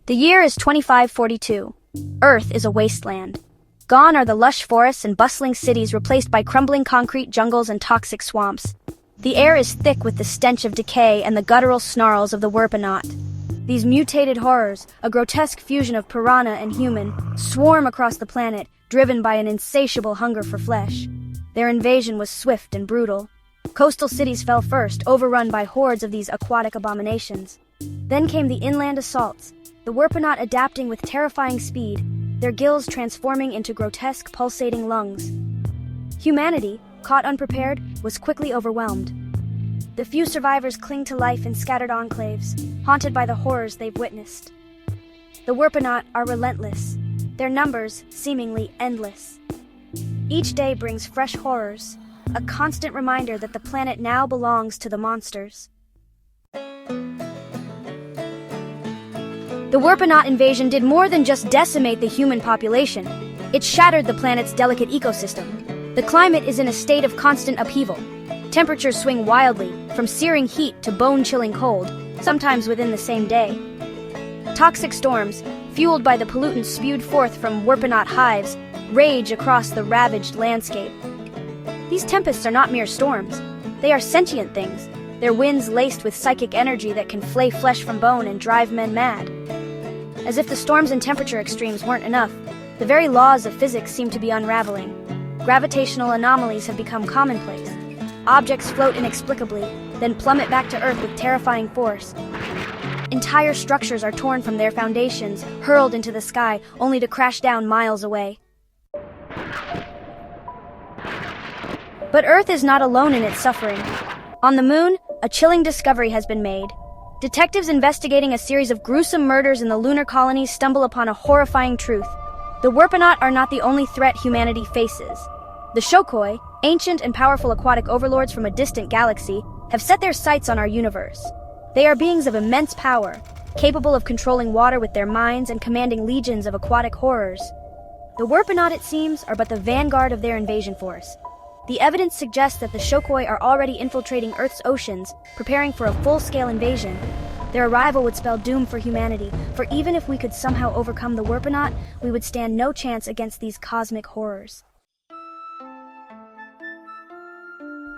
The year is 2542. Earth is a wasteland. Gone are the lush forests and bustling cities replaced by crumbling concrete jungles and toxic swamps. The air is thick with the stench of decay and the guttural snarls of the Werpanot. These mutated horrors, a grotesque fusion of piranha and human, swarm across the planet, driven by an insatiable hunger for flesh. Their invasion was swift and brutal. Coastal cities fell first, overrun by hordes of these aquatic abominations. Then came the inland assaults, the Werpanot adapting with terrifying speed, their gills transforming into grotesque, pulsating lungs. Humanity, caught unprepared, was quickly overwhelmed. The few survivors cling to life in scattered enclaves, haunted by the horrors they've witnessed. The Werpanot are relentless, their numbers seemingly endless. Each day brings fresh horrors, a constant reminder that the planet now belongs to the monsters. The Werpanot invasion did more than just decimate the human population. It shattered the planet's delicate ecosystem. The climate is in a state of constant upheaval. Temperatures swing wildly, from searing heat to bone-chilling cold, sometimes within the same day. Toxic storms, fueled by the pollutants spewed forth from Werpanot hives, rage across the ravaged landscape. These tempests are not mere storms. They are sentient things, their winds laced with psychic energy that can flay flesh from bone and drive men mad. As if the storms and temperature extremes weren't enough, the very laws of physics seem to be unraveling. Gravitational anomalies have become commonplace. Objects float inexplicably, then plummet back to Earth with terrifying force. Entire structures are torn from their foundations, hurled into the sky, only to crash down miles away. But Earth is not alone in its suffering. On the moon, a chilling discovery has been made. Detectives investigating a series of gruesome murders in the lunar colonies stumble upon a horrifying truth. The Werpanot are not the only threat humanity faces. The Shokoy, ancient and powerful aquatic overlords from a distant galaxy, have set their sights on our universe. They are beings of immense power, capable of controlling water with their minds and commanding legions of aquatic horrors. The Werpanot, it seems, are but the vanguard of their invasion force. The evidence suggests that the Shokoy are already infiltrating Earth's oceans, preparing for a full-scale invasion. Their arrival would spell doom for humanity, for even if we could somehow overcome the Werpanot, we would stand no chance against these cosmic horrors.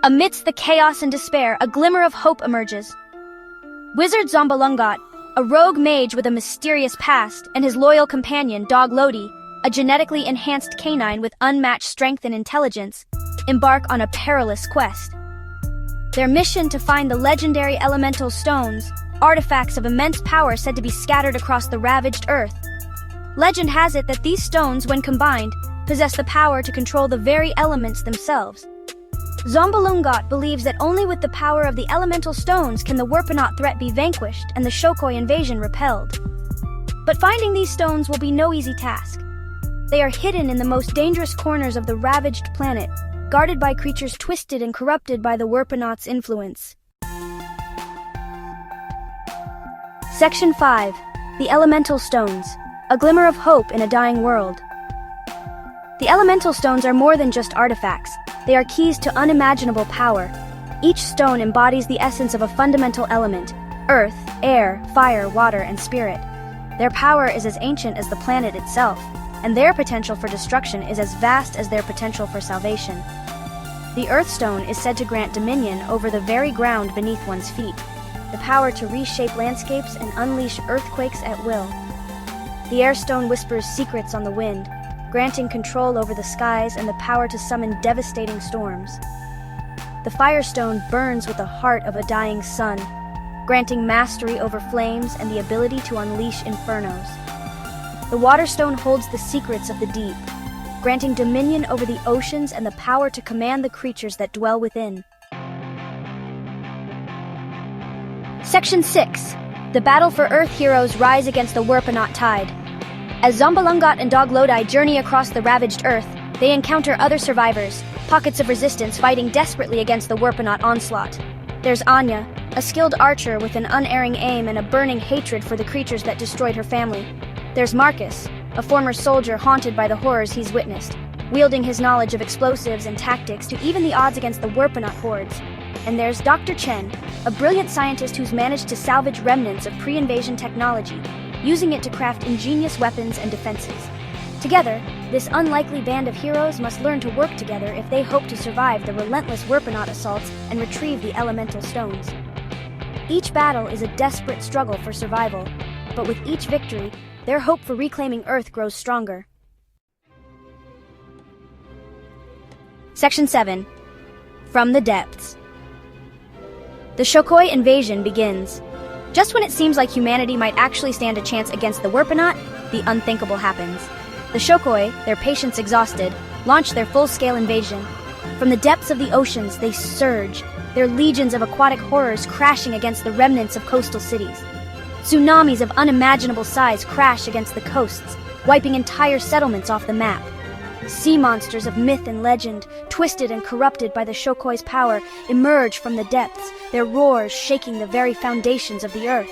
Amidst the chaos and despair, a glimmer of hope emerges. Wizard Zombalungot, a rogue mage with a mysterious past, and his loyal companion, Dog Lodi, a genetically enhanced canine with unmatched strength and intelligence, embark on a perilous quest. Their mission to find the legendary elemental stones, artifacts of immense power said to be scattered across the ravaged Earth. Legend has it that these stones, when combined, possess the power to control the very elements themselves. Zombalungot believes that only with the power of the elemental stones can the Werpanot threat be vanquished and the Shokoy invasion repelled. But finding these stones will be no easy task. They are hidden in the most dangerous corners of the ravaged planet, guarded by creatures twisted and corrupted by the Werpanot's influence. Section 5. The Elemental Stones. A glimmer of hope in a dying world. The elemental stones are more than just artifacts. They are keys to unimaginable power. Each stone embodies the essence of a fundamental element: earth, air, fire, water, and spirit. Their power is as ancient as the planet itself, and their potential for destruction is as vast as their potential for salvation. The Earthstone is said to grant dominion over the very ground beneath one's feet, the power to reshape landscapes and unleash earthquakes at will. The Airstone whispers secrets on the wind, granting control over the skies and the power to summon devastating storms. The Firestone burns with the heart of a dying sun, granting mastery over flames and the ability to unleash infernos. The Waterstone holds the secrets of the deep, granting dominion over the oceans and the power to command the creatures that dwell within. Section 6. The battle for Earth heroes rise against the Werpanot tide. As Zombalungot and Dog Lodi journey across the ravaged Earth, they encounter other survivors, pockets of resistance fighting desperately against the Werpanot onslaught. There's Anya, a skilled archer with an unerring aim and a burning hatred for the creatures that destroyed her family. There's Marcus, a former soldier haunted by the horrors he's witnessed, wielding his knowledge of explosives and tactics to even the odds against the Werpanot hordes. And there's Dr. Chen, a brilliant scientist who's managed to salvage remnants of pre-invasion technology, using it to craft ingenious weapons and defenses. Together, this unlikely band of heroes must learn to work together if they hope to survive the relentless Werpanot assaults and retrieve the elemental stones. Each battle is a desperate struggle for survival, but with each victory, their hope for reclaiming Earth grows stronger. Section 7. From the Depths. The Shokoy invasion begins. Just when it seems like humanity might actually stand a chance against the Werpanot, the unthinkable happens. The Shokoy, their patience exhausted, launch their full-scale invasion. From the depths of the oceans, they surge, their legions of aquatic horrors crashing against the remnants of coastal cities. Tsunamis of unimaginable size crash against the coasts, wiping entire settlements off the map. Sea monsters of myth and legend, twisted and corrupted by the Shokoy's power, emerge from the depths, their roars shaking the very foundations of the earth.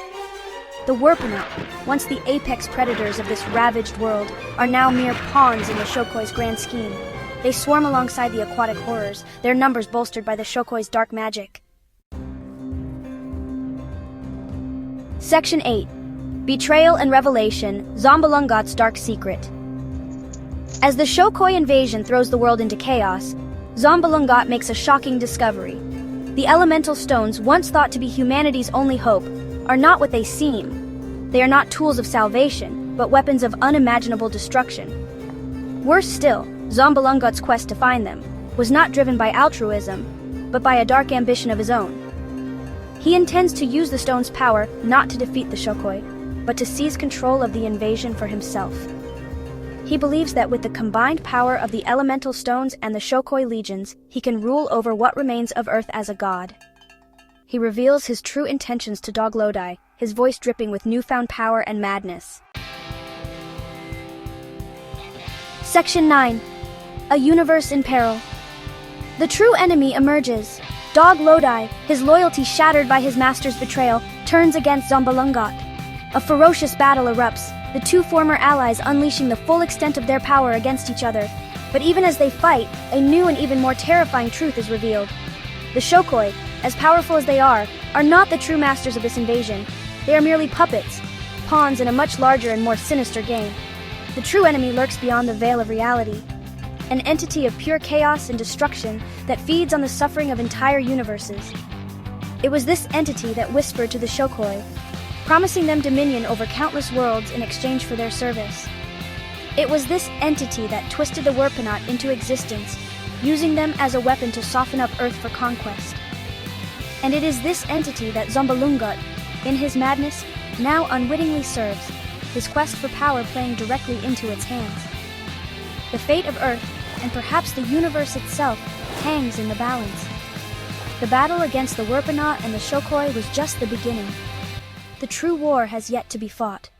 The Werpanot, once the apex predators of this ravaged world, are now mere pawns in the Shokoy's grand scheme. They swarm alongside the aquatic horrors, their numbers bolstered by the Shokoy's dark magic. Section 8. Betrayal and Revelation, Zombalungot's Dark Secret. As the Shokoy invasion throws the world into chaos, Zombalungot makes a shocking discovery. The elemental stones, once thought to be humanity's only hope, are not what they seem. They are not tools of salvation, but weapons of unimaginable destruction. Worse still, Zombalungot's quest to find them was not driven by altruism, but by a dark ambition of his own. He intends to use the stone's power not to defeat the Shokoy, but to seize control of the invasion for himself. He believes that with the combined power of the elemental stones and the Shokoy legions, he can rule over what remains of Earth as a god. He reveals his true intentions to Dog Lodi, his voice dripping with newfound power and madness. Section 9. A Universe in Peril. The true enemy emerges. Dog Lodi, his loyalty shattered by his master's betrayal, turns against Zombalungot. A ferocious battle erupts, the two former allies unleashing the full extent of their power against each other. But even as they fight, a new and even more terrifying truth is revealed. The Shokoy, as powerful as they are not the true masters of this invasion. They are merely puppets, pawns in a much larger and more sinister game. The true enemy lurks beyond the veil of reality, an entity of pure chaos and destruction that feeds on the suffering of entire universes. It was this entity that whispered to the Shokoy, promising them dominion over countless worlds in exchange for their service. It was this entity that twisted the Werpanot into existence, using them as a weapon to soften up Earth for conquest. And it is this entity that Zombalungot, in his madness, now unwittingly serves, his quest for power playing directly into its hands. The fate of Earth, and perhaps the universe itself, hangs in the balance. The battle against the Werpanot and the Shokoy was just the beginning. The true war has yet to be fought.